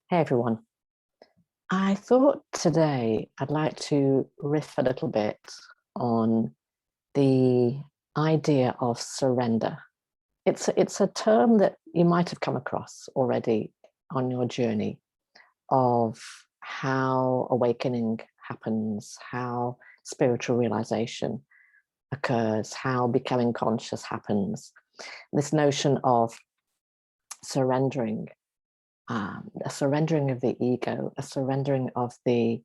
Hey everyone. I thought today I'd like to riff a little bit on the idea of surrender. It's a term that you might have come across already on your journey of how awakening happens, how spiritual realization occurs, how becoming conscious happens. This notion of surrendering, a surrendering of the ego, a surrendering of the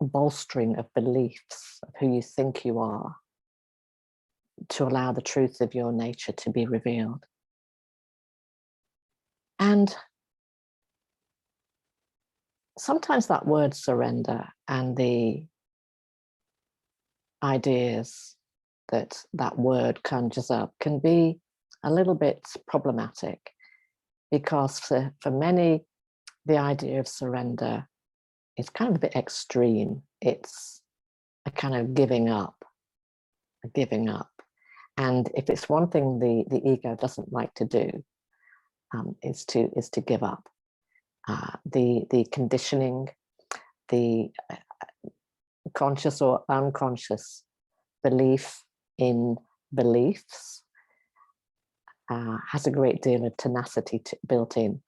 bolstering of beliefs of who you think you are, to allow the truth of your nature to be revealed. And sometimes that word surrender and the ideas that that word conjures up can be a little bit problematic, because for many, the idea of surrender is kind of a bit extreme. It's a kind of giving up. And if it's one thing the ego doesn't like to do, is to give up. The conditioning, the conscious or unconscious belief in beliefs has a great deal of tenacity built in.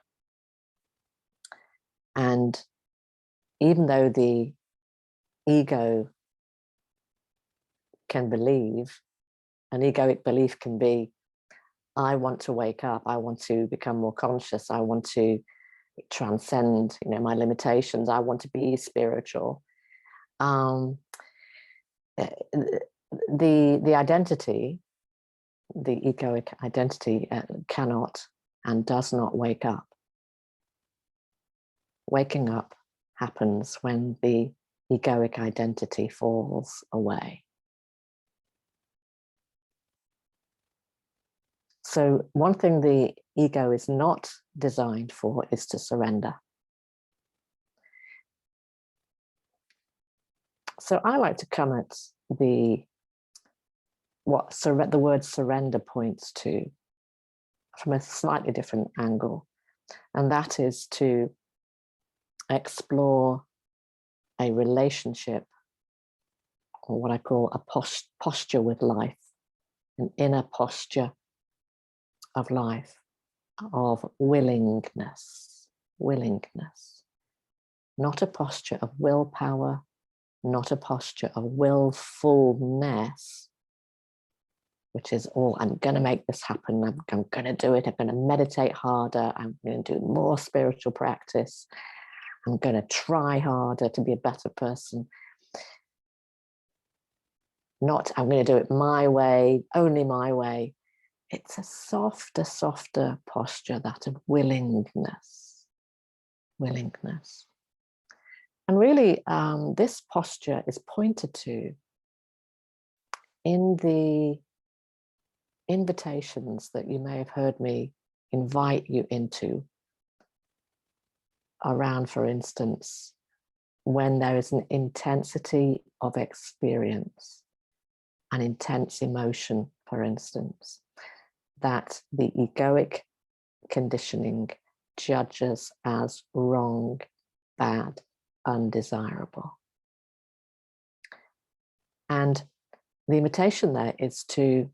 And even though the ego can believe, an egoic belief can be, I want to wake up, I want to become more conscious, I want to transcend, my limitations, I want to be spiritual. The identity, the egoic identity, cannot and does not wake up. Waking up happens when the egoic identity falls away. So one thing the ego is not designed for is to surrender. So I like to come at the word surrender points to from a slightly different angle, and that is to explore a relationship, or what I call a posture with life, an inner posture of life, of willingness, not a posture of willpower, not a posture of willfulness, which is all, I'm going to make this happen, I'm going to do it, I'm going to meditate harder, I'm going to do more spiritual practice, I'm going to try harder to be a better person. Not, I'm going to do it my way, only my way. It's a softer posture, that of willingness. And really, this posture is pointed to in the invitations that you may have heard me invite you into around, for instance, when there is an intensity of experience, an intense emotion, for instance, that the egoic conditioning judges as wrong, bad, undesirable. And the invitation there is to,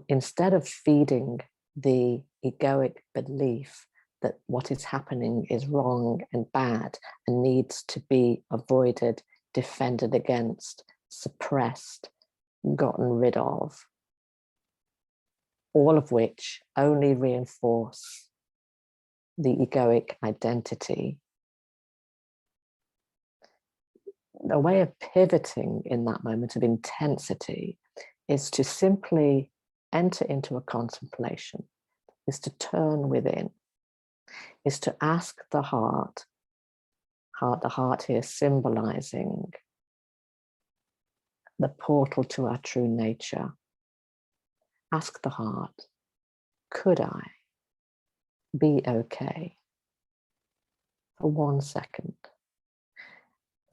instead of feeding the egoic belief that what is happening is wrong and bad and needs to be avoided, defended against, suppressed, gotten rid of, all of which only reinforce the egoic identity. A way of pivoting in that moment of intensity is to simply enter into a contemplation, is to turn within, is to ask the heart here symbolizing the portal to our true nature. Ask the heart, could I be okay for 1 second,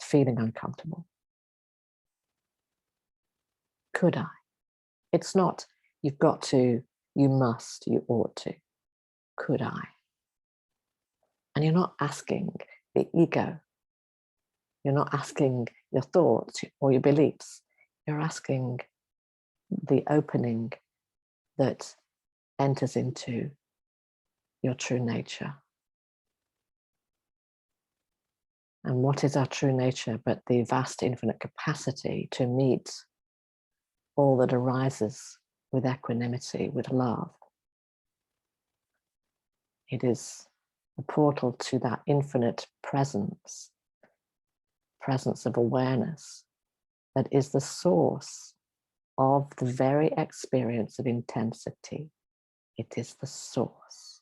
feeling uncomfortable? Could I? It's not, you've got to, you must, you ought to. could I? And you're not asking the ego. You're not asking your thoughts or your beliefs. You're asking the opening that enters into your true nature. And what is our true nature but the vast infinite capacity to meet all that arises with equanimity, with love? It is a portal to that infinite presence of awareness that is the source of the very experience of intensity. It is the source.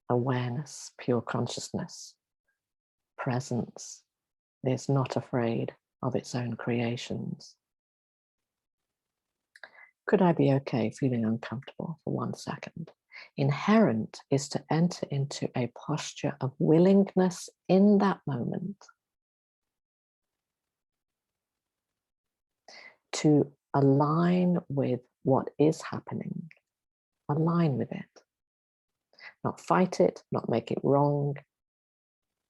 Awareness, pure consciousness, presence is not afraid of its own creations. Could I be okay feeling uncomfortable for 1 second? Inherent is to enter into a posture of willingness in that moment to align with what is happening, align with it. Not fight it, not make it wrong,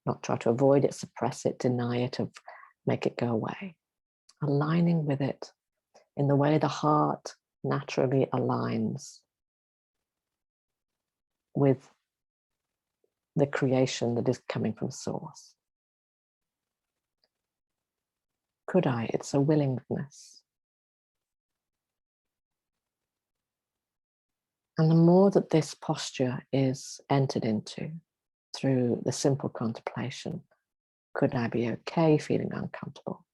not try to avoid it, suppress it, deny it, or make it go away. Aligning with it in the way the heart naturally aligns with the creation that is coming from source. Could I? It's a willingness. And the more that this posture is entered into through the simple contemplation, could I be okay feeling uncomfortable?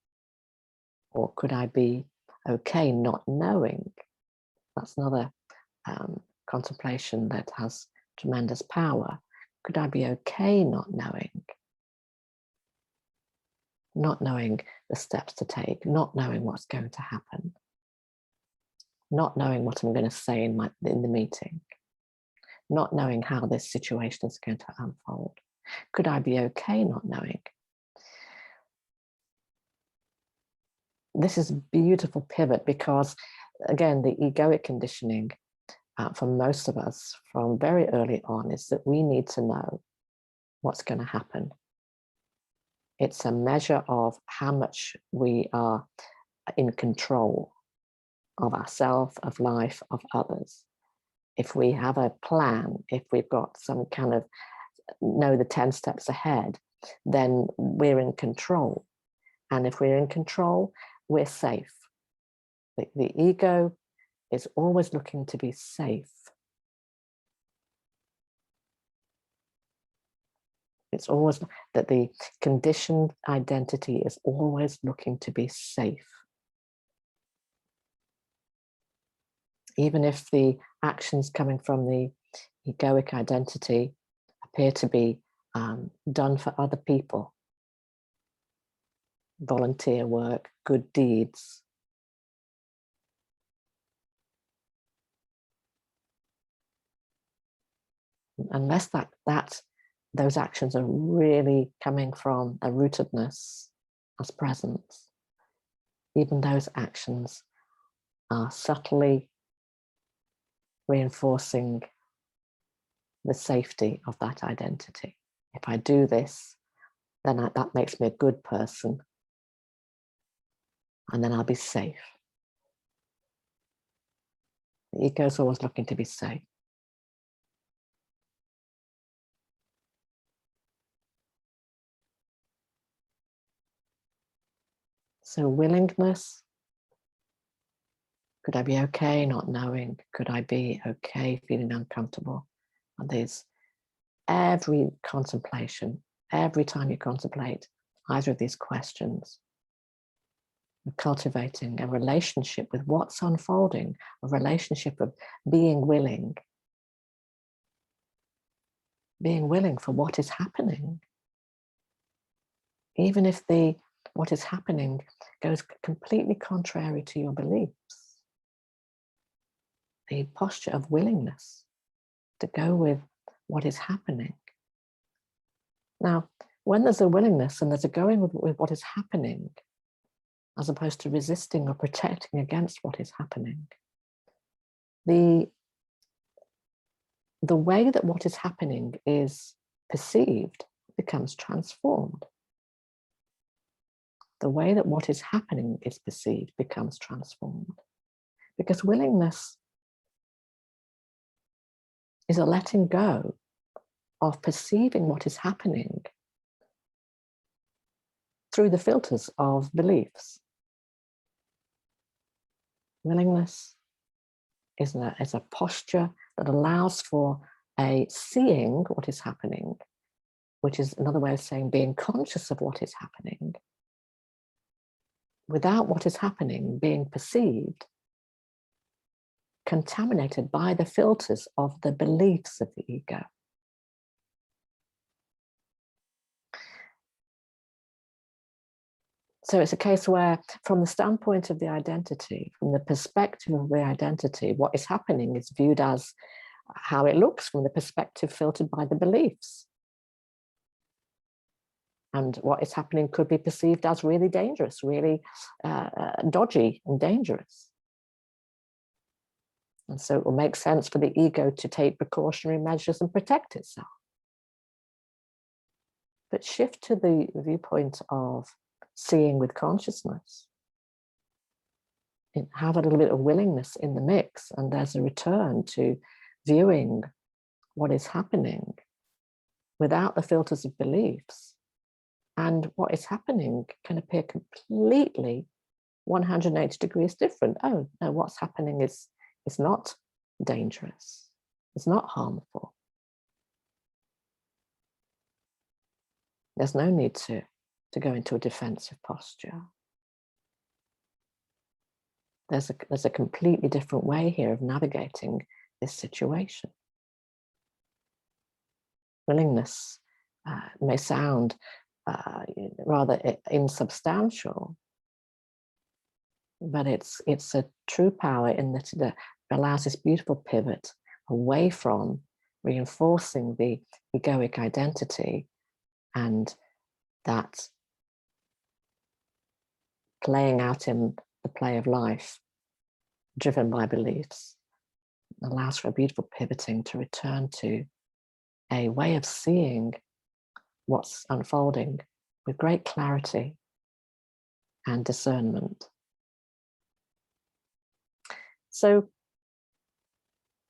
Or could I be okay not knowing? That's another contemplation that has tremendous power. Could I be okay not knowing? Not knowing the steps to take, not knowing what's going to happen, not knowing what I'm going to say in the meeting, not knowing how this situation is going to unfold. Could I be okay not knowing? This is a beautiful pivot because, again, the egoic conditioning for most of us from very early on is that we need to know what's going to happen. It's a measure of how much we are in control of ourselves, of life, of others. If we have a plan, if we've got some kind of know the 10 steps ahead, then we're in control. And if we're in control, we're safe. The ego is always looking to be safe. It's always that the conditioned identity is always looking to be safe. Even if the actions coming from the egoic identity appear to be done for other people, volunteer work, good deeds, unless those actions are really coming from a rootedness as presence, even those actions are subtly reinforcing the safety of that identity. If I do this, then that makes me a good person, and then I'll be safe. The ego is always looking to be safe. So willingness, could I be okay not knowing? Could I be okay feeling uncomfortable? And there's every contemplation, every time you contemplate either of these questions, you're cultivating a relationship with what's unfolding, a relationship of being willing for what is happening. Even if what is happening goes completely contrary to your beliefs. The posture of willingness to go with what is happening. Now, when there's a willingness and there's a going with what is happening, as opposed to resisting or protecting against what is happening, the the way that what is happening is perceived becomes transformed. The way that what is happening is perceived becomes transformed. Because willingness is a letting go of perceiving what is happening through the filters of beliefs. Willingness is a posture that allows for a seeing what is happening, which is another way of saying being conscious of what is happening, without what is happening being perceived, contaminated by the filters of the beliefs of the ego. So it's a case where, from the standpoint of the identity, from the perspective of the identity, what is happening is viewed as how it looks from the perspective filtered by the beliefs. And what is happening could be perceived as really dangerous, really dodgy and dangerous. And so it will make sense for the ego to take precautionary measures and protect itself. But shift to the viewpoint of seeing with consciousness. Have a little bit of willingness in the mix, and there's a return to viewing what is happening without the filters of beliefs. And what is happening can appear completely 180 degrees different. Oh, no, what's happening is not dangerous. It's not harmful. There's no need to go into a defensive posture. There's a completely different way here of navigating this situation. Willingness may sound rather insubstantial, but it's a true power in that it allows this beautiful pivot away from reinforcing the egoic identity and that playing out in the play of life, driven by beliefs, allows for a beautiful pivoting to return to a way of seeing what's unfolding with great clarity and discernment. So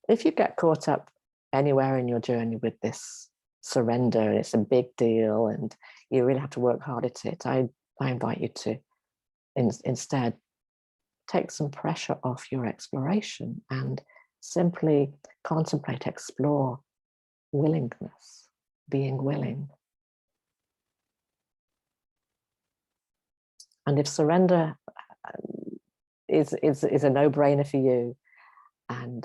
if you get caught up anywhere in your journey with this surrender, and it's a big deal and you really have to work hard at it, I invite you to instead take some pressure off your exploration and simply contemplate, explore willingness, being willing. And if surrender is a no-brainer for you,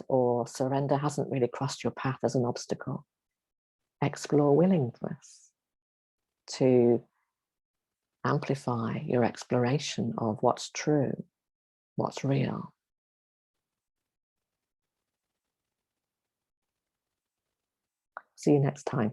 or surrender hasn't really crossed your path as an obstacle, explore willingness to amplify your exploration of what's true, what's real. See you next time.